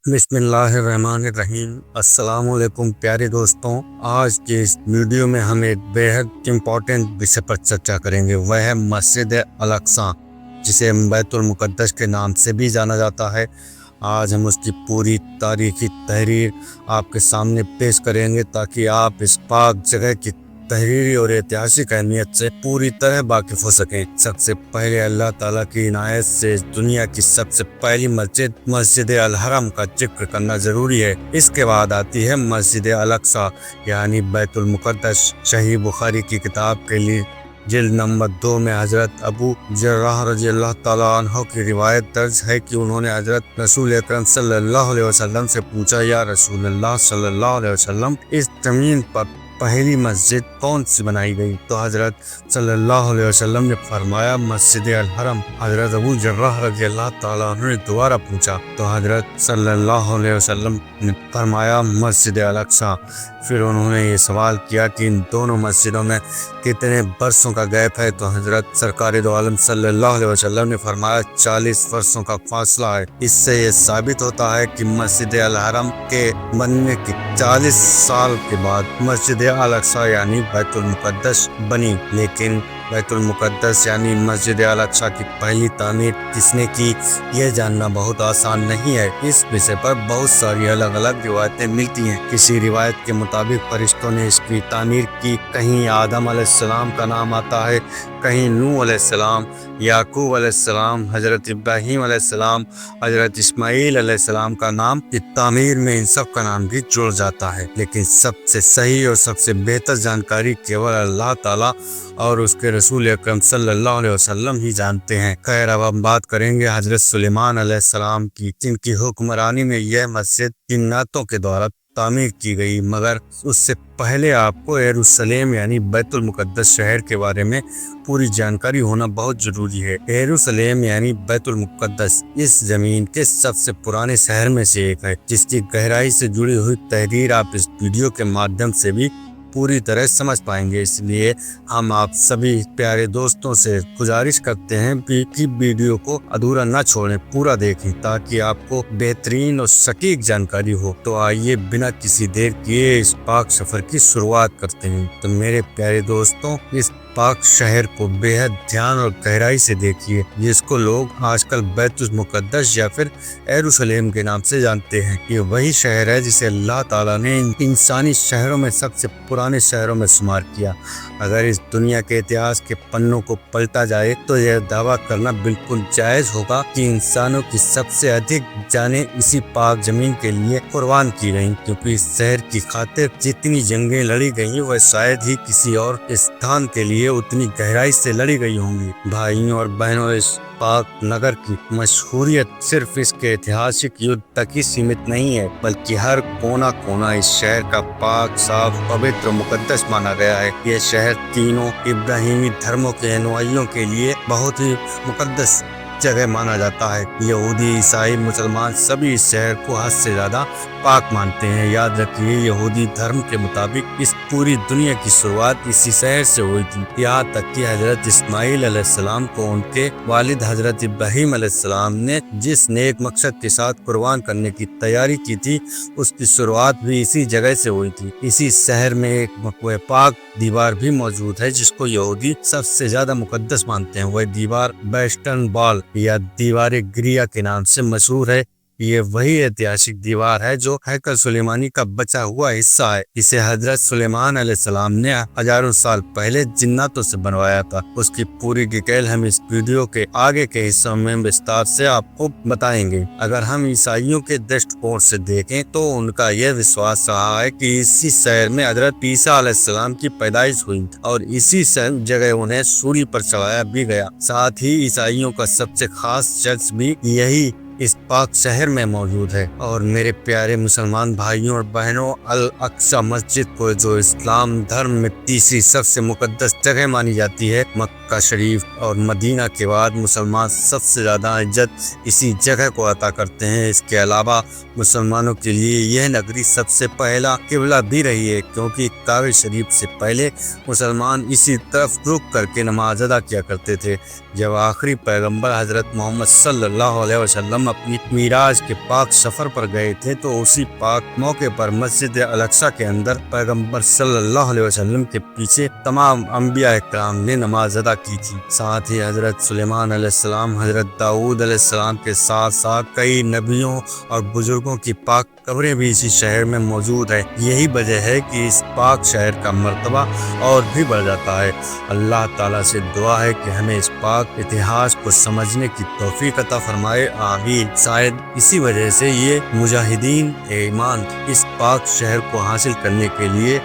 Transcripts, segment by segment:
बिस्मिल्लाहिर्रहमानिर्रहीम। अस्सलाम वालेकुम प्यारे दोस्तों, आज के इस वीडियो में हम एक बेहद इम्पोर्टेंट विषय पर चर्चा करेंगे। वह है मस्जिद अल अक्सा, जिसे बैतुल मुक़द्दस के नाम से भी जाना जाता है। आज हम उसकी पूरी तारीखी तहरीर आपके सामने पेश करेंगे ताकि आप इस पाक जगह की तहरीरी और ऐतिहासिक अहमियत से पूरी तरह वाकिफ हो सकें। सबसे पहले अल्लाह ताला की इनायत से दुनिया की सबसे पहली मस्जिद अल हरम का जिक्र करना ज़रूरी है। इसके बाद आती है मस्जिद अल अक्सा यानी बैतुल मुक़द्दस। सही बुखारी की किताब के लिए जिल्द नंबर 2 में हज़रत अबू जर्राह रज़ियल्लाहु ताला अन्हु की रिवायत दर्ज है कि उन्होंने हज़रत रसूल अकरम सल्लल्लाहु अलैहि वसल्लम से पूछा, या रसूलल्लाह सल्लल्लाहु अलैहि वसल्लम, इस ज़मीन पर पहली मस्जिद कौन सी बनाई गई? तो हज़रत सल्लल्लाहु अलैहि वसल्लम ने फरमाया, मस्जिद अल हरम। हज़रत अबू जर्राह रज़ियल्लाहु ताला अन्हु ने दोबारा पूछा तो हज़रत सल्लल्लाहु अलैहि वसल्लम ने फरमाया, मस्जिद अल अक्सा। फिर उन्होंने ये सवाल किया कि इन दोनों मस्जिदों में कितने बरसों का गैप है? तो हज़रत सरकार दो आलम सल्लल्लाहु अलैहि वसल्लम ने फरमाया, 40 वर्षों का फासला है। इससे ये साबित होता है कि मस्जिद अल हरम के बनने के 40 साल के बाद मस्जिद अल अक्सा यानी बैतुल मुक़द्दस बनी। लेकिन बैतुल मुक़द्दस यानी मस्जिद अल अक्सा की पहली तामीर किसने की, यह जानना बहुत आसान नहीं है। इस विषय पर बहुत सारी अलग अलग रिवायतें मिलती हैं। किसी रिवायत के मुताबिक फरिश्तों ने इसकी तामीर की। कहीं आदम अलैहिस्सलाम का नाम आता है, कहीं नूह अलैहिस्सलाम, याकूब अलैहिस्सलाम, हज़रत इब्राहीम अलैहिस्सलाम, हज़रत इस्माईल अलैहिस्सलाम का नाम इस तामीर में इन सब का नाम भी जुड़ जाता है। लेकिन सबसे सही और सबसे बेहतर जानकारी केवल अल्लाह ताला और उसके रसूल अकरम सल्लल्लाहु अलैहि वसल्लम ही जानते हैं। खैर, अब हम बात करेंगे हज़रत सुलेमान अलैहिस्सलाम की, जिनकी हुक्मरानी में यह मस्जिद जिन्नातों के द्वारा तामीर की गई। मगर उससे पहले आपको यरूशलेम यानी बैतुल मुक़द्दस शहर के बारे में पूरी जानकारी होना बहुत ज़रूरी है। यरूशलेम यानी बैतुल मुक़द्दस इस ज़मीन के सबसे पुराने शहर में से एक है, जिसकी गहराई से जुड़ी हुई तहरीर आप इस वीडियो के माध्यम से भी पूरी तरह समझ पाएंगे। इसलिए हम आप सभी प्यारे दोस्तों से गुजारिश करते हैं कि वीडियो को अधूरा न छोड़ें, पूरा देखें ताकि आपको बेहतरीन और सटीक जानकारी हो। तो आइए बिना किसी देर किए इस पाक सफ़र की शुरुआत करते हैं। तो मेरे प्यारे दोस्तों, इस पाक शहर को बेहद ध्यान और गहराई से देखिए, जिसको लोग आजकल बैतुल मुक़द्दस या फिर यरूशलेम के नाम से जानते हैं। ये वही शहर है जिसे अल्लाह ताला ने इंसानी शहरों में सबसे पुराने शहरों में शुमार किया। अगर इस दुनिया के इतिहास के पन्नों को पलटा जाए तो यह दावा करना बिल्कुल जायज़ होगा कि इंसानों की सबसे अधिक जानें इसी पाक ज़मीन के लिए कुर्बान की गईं, क्योंकि इस शहर की खातिर जितनी जंगें लड़ी गईं वह शायद ही किसी और स्थान के लिए उतनी गहराई से लड़ी गई होंगी। भाइयों और बहनों, इस पाक नगर की मशहूरियत सिर्फ इसके ऐतिहासिक युद्ध तक ही सीमित नहीं है, बल्कि हर कोना कोना इस शहर का पाक, साफ, पवित्र, मुक़द्दस माना गया है। यह शहर तीनों इब्राहिमी धर्मों के अनुयायियों के लिए बहुत ही मुक़द्दस जगह माना जाता है। यहूदी, ईसाई, मुसलमान सभी इस शहर को हद से ज़्यादा पाक मानते हैं। याद रखिए, यहूदी धर्म के मुताबिक इस पूरी दुनिया की शुरुआत इसी शहर से हुई थी। यहाँ तक कि हज़रत इस्माईल अलैहिस्सलाम को उनके वालिद हज़रत इब्राहीम अलैहिस्सलाम ने जिस नेक मकसद के साथ कुर्बान करने की तैयारी की थी, उसकी शुरुआत भी इसी जगह से हुई थी। इसी शहर में एक पाक दीवार भी मौजूद है, जिसको यहूदी सबसे ज़्यादा मुक़द्दस मानते हैं। वह दीवार वेस्टर्न वॉल या दीवार गिरिया के नाम से मशहूर है। ये वही ऐतिहासिक दीवार है जो हैकल सुलेमानी का बचा हुआ हिस्सा है। इसे हजरत सुलेमान अलैहिस्सलाम ने हजारों साल पहले जिन्नातों से बनवाया था। उसकी पूरी डिटेल हम इस वीडियो के आगे के हिस्सों में विस्तार से आपको बताएंगे। अगर हम ईसाइयों के दृष्टिकोण से देखें तो उनका यह विश्वास रहा है कि इसी शहर में हजरत ईसा अलैहिस्सलाम की पैदाइश हुई और इसी जगह उन्हें सूली पर चढ़ाया भी गया। साथ ही ईसाइयों का सबसे खास चर्च भी यही इस पाक शहर में मौजूद है। और मेरे प्यारे मुसलमान भाइयों और बहनों, अल अक्सा मस्जिद को जो इस्लाम धर्म में तीसरी सबसे मुकद्दस जगह मानी जाती है, मक्का शरीफ और मदीना के बाद मुसलमान सबसे ज़्यादा इज्जत इसी जगह को अता करते हैं। इसके अलावा मुसलमानों के लिए यह नगरी सबसे पहला किबला भी रही है, क्योंकि काबा शरीफ से पहले मुसलमान इसी तरफ रुख करके नमाज अदा किया करते थे। जब आखिरी पैगंबर हज़रत मोहम्मद सल्लल्लाहु अलैहि वसल्लम अपनी मिराज के पाक सफर पर गए थे तो उसी पाक मौके पर मस्जिद अल-अक्सा के अंदर पैगंबर सल्लल्लाहु अलैहि वसल्लम के पीछे तमाम अंबिया इकराम ने नमाज अदा की थी। साथ ही हजरत सुलेमान अलैहिस्सलाम, हजरत दाऊद अलैहिस्सलाम के साथ साथ कई नबियों और बुजुर्गों की पाक कब्रें भी इसी शहर में मौजूद है। यही वजह है कि इस पाक शहर का मर्तबा और भी बढ़ जाता है। अल्लाह ताला से दुआ है कि हमें इस पाक इतिहास को समझने की तौफीक अता फरमाए, आमीन। शायद इसी वजह से ये मुजाहिदीन ईमान इस पाक शहर को हासिल करने के लिए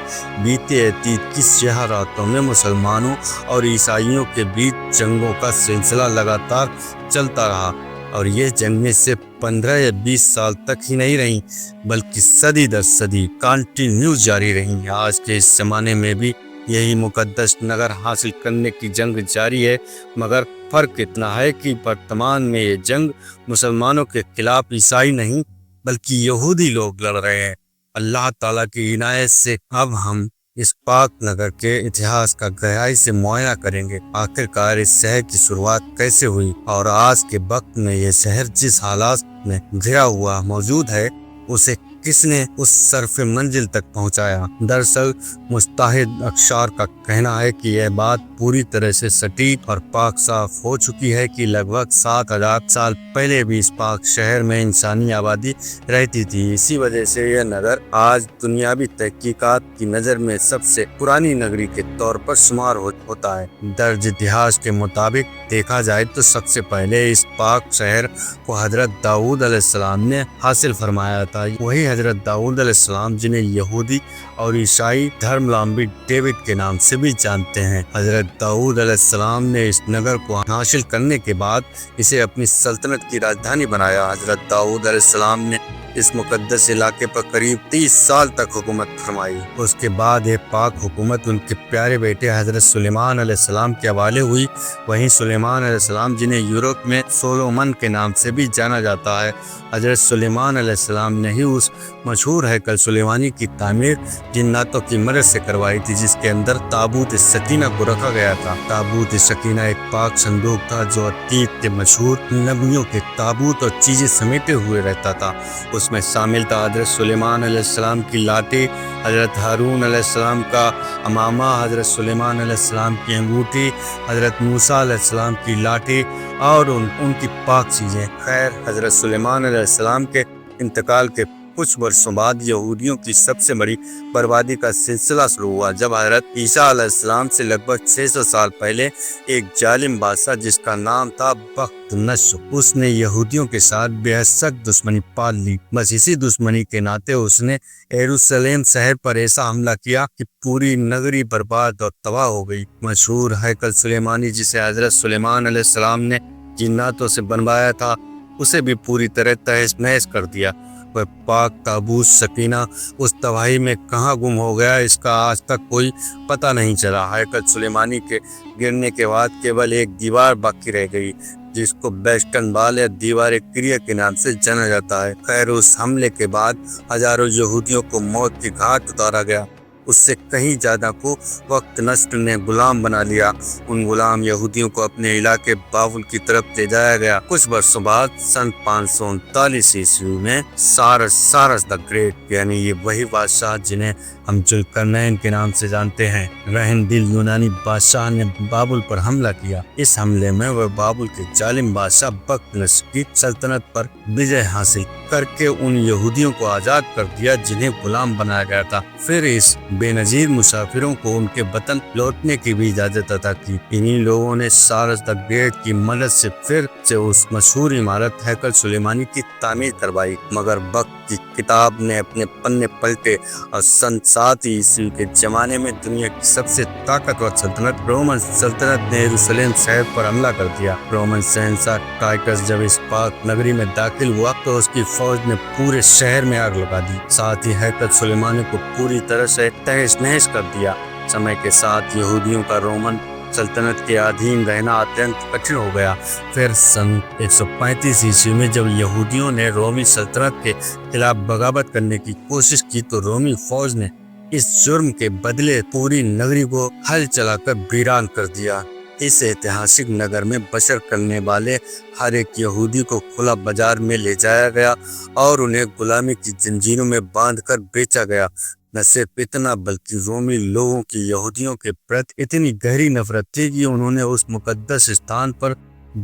बीते 31 रातों में मुसलमानों और ईसाइयों के बीच जंगों का सिलसिला लगातार चलता रहा और ये जंगें सिर्फ 15 या 20 साल तक ही नहीं रहीं बल्कि सदी दर सदी कंटिन्यू जारी रहीं। आज के इस जमाने में भी यही मुकद्दस नगर हासिल करने की जंग जारी है, मगर फर्क इतना है कि वर्तमान में ये जंग मुसलमानों के खिलाफ ईसाई नहीं बल्कि यहूदी लोग लड़ रहे हैं। अल्लाह ताला की इनायत से अब हम इस पाक नगर के इतिहास का गहराई से मुआयना करेंगे। आखिरकार इस शहर की शुरुआत कैसे हुई और आज के वक्त में यह शहर जिस हालात में घिरा हुआ मौजूद है उसे किसने उस सरफे मंजिल तक पहुंचाया। दरअसल मुस्ताहिद अक्षार का कहना है कि यह बात पूरी तरह से सटीक और पाक साफ हो चुकी है कि लगभग 7000 साल पहले भी इस पाक शहर में इंसानी आबादी रहती थी। इसी वजह से यह नगर आज दुनियावी तहकीकात की नज़र में सबसे पुरानी नगरी के तौर पर शुमार होता है। दर्ज इतिहास के मुताबिक देखा जाए तो सबसे पहले इस पाक शहर को हजरत दाऊद अलैहिस्सलाम ने हासिल फरमाया था। वही हजरत दाऊद अलैहिस्सलाम जिन्हें यहूदी और ईसाई धर्मावलंबी डेविड के नाम से भी जानते हैं। हजरत दाऊद अलैहिस्सलाम ने इस नगर को हासिल करने के बाद इसे अपनी सल्तनत की राजधानी बनाया। हजरत दाऊद अलैहिस्सलाम ने इस मुकद्दस इलाके पर करीब 30 साल तक हुकूमत फरमाई। उसके बाद ये पाक हुकूमत उनके प्यारे बेटे हजरत सुलेमान अलैहिस्सलाम के हवाले हुई। वहीं सुलेमान अलैहिस्सलाम जिन्हें यूरोप में सोलोमन के नाम से भी जाना जाता है, हजरत सुलेमान अलैहिस्सलाम ने ही उस मशहूर हैकल सुलेमानी की तामीर जिन्नातों की मदद से करवाई थी जिसके अंदर ताबूत सकीना को रखा गया था। ताबूत सकीना एक पाक संदूक था जो अतीत के मशहूर नबियों के ताबूत और चीजें समेटे हुए रहता था। उसमें शामिल था हजरत सुलेमान अलैहिस्सलाम की लाठी, हजरत हारून अलैहिस्सलाम का अमामा, हजरत सुलेमान अलैहिस्सलाम की अंगूठी, हजरत मूसा अलैहिस्सलाम की लाठी और उनकी पाक चीज़ें। खैर, हजरत सुलेमान अलैहिस्सलाम के इंतकाल के कुछ वर्षों बाद यहूदियों की सबसे बड़ी बर्बादी का सिलसिला शुरू हुआ जब हजरत ईसा अलैहिस्सलाम से लगभग 600 साल पहले एक जालिम बादशाह जिसका नाम था बख्तनस्र, उसने यहूदियों के साथ बेहद सख्त दुश्मनी पाल ली। बस इसी दुश्मनी के नाते उसने यरूशलेम शहर पर ऐसा हमला किया कि पूरी नगरी बर्बाद और तबाह हो गई। मशहूर हैकल सुलेमानी जिसे हजरत सुलेमान अलैहिस्सलाम ने जिन्नातों से बनवाया था उसे भी पूरी तरह तहस नहस कर दिया। वह पाक ताबूत सकीना उस तबाही में कहाँ गुम हो गया इसका आज तक कोई पता नहीं चला। हैकल सुलेमानी के गिरने के बाद केवल एक दीवार बाकी रह गई जिसको वेस्टर्न वॉल या दीवार क्रिया के नाम से जाना जाता है। खैर, उस हमले के बाद हजारों यहूदियों को मौत की घाट उतारा गया। उससे कहीं ज्यादा को बख्तनस्र ने गुलाम बना लिया। उन गुलाम यहूदियों को अपने इलाके बाबुल की तरफ ले जाया गया। कुछ वर्षों बाद सन 539 ईस्वी में सारस द ग्रेट यानी ये वही बादशाह जिन्हें हम जुल्करनैन के नाम से जानते हैं, रहम दिल यूनानी बादशाह ने बाबुल पर हमला किया। इस हमले में वह बाबुल के जालिम बादशाह बख्तनस्र की सल्तनत पर विजय हासिल करके उन यहूदियों को आजाद कर दिया जिन्हें गुलाम बनाया गया था। फिर इस बेनजीर मुसाफिरों को उनके वतन लौटने की भी इजाजत अता की। इन्हीं लोगों ने सारस द ग्रेट की मदद से फिर से उस मशहूर इमारत हैकल सुलेमानी की तामीर करवाई, मगर वक्त की किताब ने अपने पन्ने पलटे और सन 7 ईस्वी के जमाने में दुनिया की सबसे ताकतवर सल्तनत रोमन सल्तनत ने यरूशलेम शहर पर हमला कर दिया। रोमन शहंशाह टाइटस जब इस पाक नगरी में दाखिल हुआ तो उसकी फौज ने पूरे शहर में आग लगा दी, साथ ही हैकल सुलेमानी को पूरी तरह से तहस नहस कर दिया। समय के साथ यहूदियों का रोमन सल्तनत के अधीन रहना अत्यंत कठिन हो गया। फिर सन 135 ईस्वी में जब यहूदियों ने रोमी सल्तनत के खिलाफ बगावत करने की कोशिश की तो रोमी फौज ने इस जुर्म के बदले पूरी नगरी को हल चलाकर वीरान कर दिया। इस ऐतिहासिक नगर में बसर करने वाले हर एक यहूदी को खुला बाजार में ले जाया गया और उन्हें गुलामी की जंजीरों में बांधकर बेचा गया। न सिर्फ इतना बल्कि रोमी लोगों की यहूदियों के प्रति इतनी गहरी नफरत थी कि उन्होंने उस मुकद्दस स्थान पर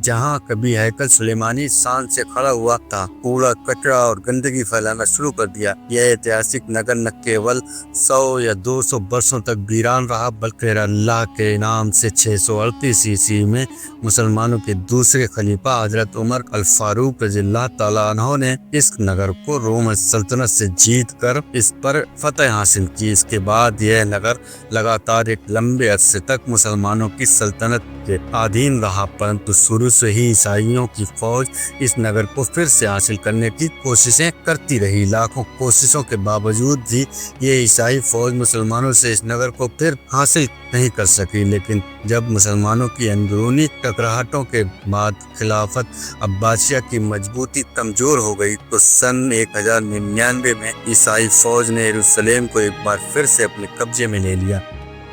जहां कभी हैकल सुलेमानी शान से खड़ा हुआ था कूड़ा कचरा और गंदगी फैलाना शुरू कर दिया। यह ऐतिहासिक नगर न केवल 100 या 200 वर्षों तक वीरान रहा बल्कि अल्लाह के इनाम से 638 ईस्वी में मुसलमानों के दूसरे खलीफा हजरत उमर अल फारूक रज़ियल्लाहु ताला अन्हु ने इस नगर को रोमन सल्तनत से जीत कर इस पर फतह हासिल की। इसके बाद यह नगर लगातार एक लंबे अरसे तक मुसलमानों की सल्तनत के अधीन रहा, परंतु शुरू से ही ईसाइयों की फौज इस नगर को फिर से हासिल करने की कोशिशें करती रही। लाखों कोशिशों के बावजूद भी ये ईसाई फौज मुसलमानों से इस नगर को फिर हासिल नहीं कर सकी। लेकिन जब मुसलमानों की अंदरूनी टकराहटों के बाद खिलाफत अब्बासिया की मजबूती कमजोर हो गई तो सन 1099 में ईसाई फौज ने यरूशलेम को एक बार फिर से अपने कब्जे में ले लिया।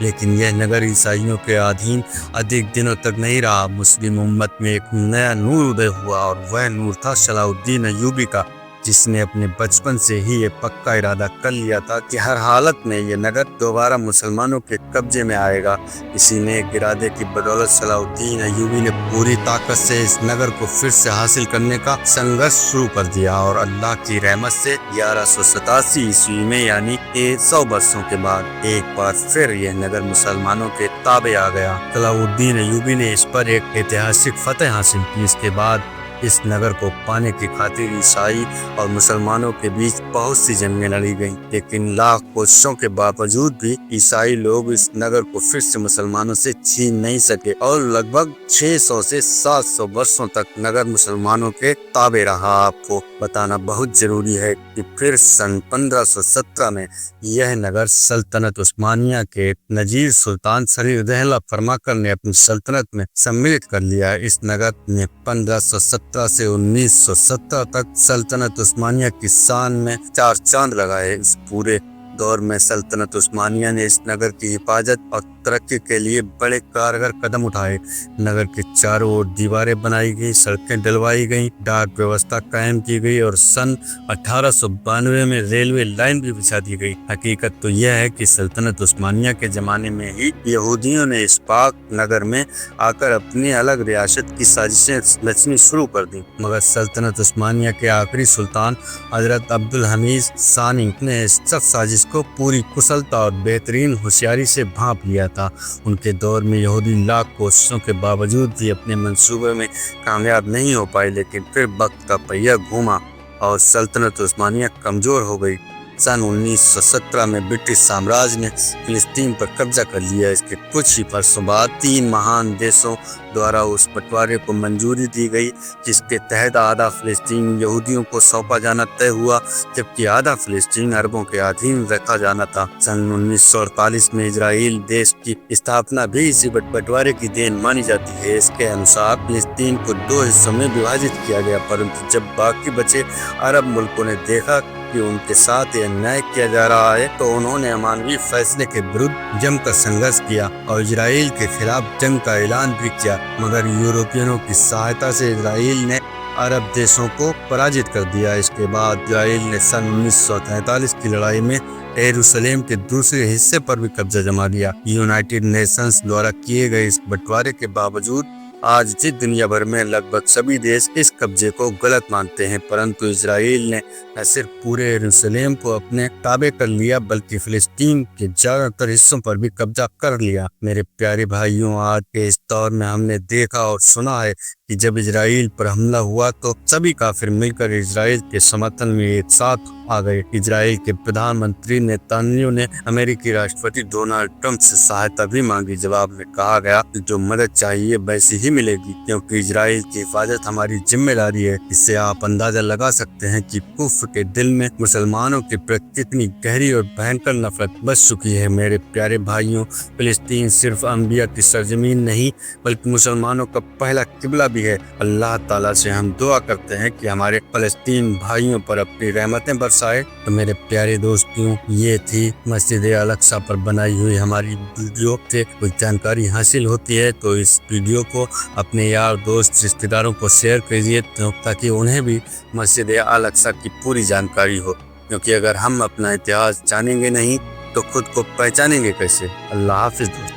लेकिन यह नगर ईसाइयों के अधीन अधिक दिनों तक नहीं रहा। मुस्लिम उम्मत में एक नया नूर उदय हुआ और वह नूर था सलाहुद्दीन अय्यूबी का, जिसने अपने बचपन से ही ये पक्का इरादा कर लिया था कि हर हालत में ये नगर दोबारा मुसलमानों के कब्जे में आएगा। इसी नेक इरादे की बदौलत सलाहुद्दीन अय्यूबी ने पूरी ताकत से इस नगर को फिर से हासिल करने का संघर्ष शुरू कर दिया और अल्लाह की रहमत से 1187 ईस्वी में यानी 100 वर्षों के बाद एक बार फिर यह नगर मुसलमानों के ताबे आ गया। सलाहुद्दीन अय्यूबी ने इस पर एक ऐतिहासिक फतह हासिल की। इसके बाद इस नगर को पाने की खातिर ईसाई और मुसलमानों के बीच बहुत सी जंगें लड़ी गईं, लेकिन लाख कोशिशों के बावजूद भी ईसाई लोग इस नगर को फिर से मुसलमानों से छीन नहीं सके और लगभग 600 से 700 वर्षों तक नगर मुसलमानों के ताबे रहा। आपको बताना बहुत जरूरी है कि फिर सन 1517 में यह नगर सल्तनत उस्मानिया के नजीर सुल्तान सलीम फरमाकर ने अपनी सल्तनत में सम्मिलित कर लिया। इस नगर ने 1517 से 1917 तक सल्तनत उस्मानिया की शान में 4 चांद लगाए। इस पूरे दौर में सल्तनत उस्मानिया ने इस नगर की हिफाजत और तरक्की के लिए बड़े कारगर कदम उठाए। नगर के चारों ओर दीवारें बनाई गई, सड़कें डलवाई गईं, डाक व्यवस्था कायम की गई और सन 1892 में रेलवे लाइन भी बिछा दी गई। हकीकत तो यह है कि सल्तनत उस्मानिया के जमाने में ही यहूदियों ने इस पाक नगर में आकर अपनी अलग रियासत की साजिशें रचनी शुरू कर दी, मगर सल्तनत उस्मानिया के आखिरी सुल्तान हजरत अब्दुल हमीद सानी ने इस सब साजिश को पूरी कुशलता और बेहतरीन होशियारी से भांप लिया था। उनके दौर में यहूदी लाख कोशिशों के बावजूद भी अपने मंसूबे में कामयाब नहीं हो पाए, लेकिन फिर वक्त का पहिया घूमा और सल्तनत उस्मानिया कमजोर हो गई। सन 1917 में ब्रिटिश साम्राज्य ने फिलिस्तीन पर कब्जा कर लिया। इसके कुछ ही वर्षों बाद 3 महान देशों द्वारा उस बंटवारे को मंजूरी दी गई, जिसके तहत आधा फिलिस्तीन यहूदियों को सौंपा जाना तय हुआ, जबकि आधा फिलिस्तीन अरबों के अधीन रखा जाना था। सन 1948 में इजराइल देश की स्थापना भी इसी बंटवारे की देन मानी जाती है। इसके अनुसार फिलिस्तीन को 2 हिस्सों में विभाजित किया गया, परंतु जब बाकी बचे अरब मुल्कों ने देखा कि उनके साथ यह अन्याय किया जा रहा है तो उन्होंने अमानवी फैसले के विरुद्ध जमकर संघर्ष किया और इजराइल के खिलाफ जंग का ऐलान भी किया, मगर यूरोपियनों की सहायता से इजराइल ने अरब देशों को पराजित कर दिया। इसके बाद इजराइल ने सन 1943 की लड़ाई में यरूशलेम के दूसरे हिस्से पर भी कब्जा जमा लिया। यूनाइटेड नेशंस द्वारा किए गए इस बंटवारे के बावजूद आज भी दुनिया भर में लगभग सभी देश इस कब्जे को गलत मानते हैं, परंतु इजराइल ने न सिर्फ पूरे यरूशलेम को अपने ताबे कर लिया बल्कि फिलिस्तीन के ज्यादातर हिस्सों पर भी कब्जा कर लिया। मेरे प्यारे भाइयों, आज के इस दौर में हमने देखा और सुना है कि जब इजराइल पर हमला हुआ तो सभी काफिर मिलकर इजराइल के समर्थन में एक साथ आ गए। इजराइल के प्रधानमंत्री नेतन्याहू ने अमेरिकी राष्ट्रपति डोनाल्ड ट्रंप से सहायता भी मांगी। जवाब में कहा गया कि जो मदद चाहिए वैसी ही मिलेगी, क्योंकि इजराइल की हिफाजत हमारी जिम्मेदारी है। इससे आप अंदाजा लगा सकते हैं कि कुफ्र के दिल में मुसलमानों के प्रति कितनी गहरी और भयंकर नफरत बस चुकी है। मेरे प्यारे भाइयों, फिलिस्तीन सिर्फ अंबिया की सरजमीन नहीं बल्कि मुसलमानों का पहला किबला भी ہے۔ اللہ تعالیٰ سے ہم دعا کرتے ہیں کہ ہمارے فلسطین بھائیوں پر اپنی رحمتیں برسائے۔ تو میرے پیارے دوستوں، یہ تھی مسجد الاقصی پر بنائی ہوئی ہماری ویڈیو سے کوئی جانکاری حاصل ہوتی ہے تو اس ویڈیو کو اپنے یار دوست رشتہ داروں کو شیئر کیجیے تاکہ انہیں بھی مسجد الاقصی کی پوری جانکاری ہو، کیونکہ اگر ہم اپنا اتہاس جانیں گے نہیں تو خود کو پہچانیں گے کیسے۔ اللہ حافظ دوست۔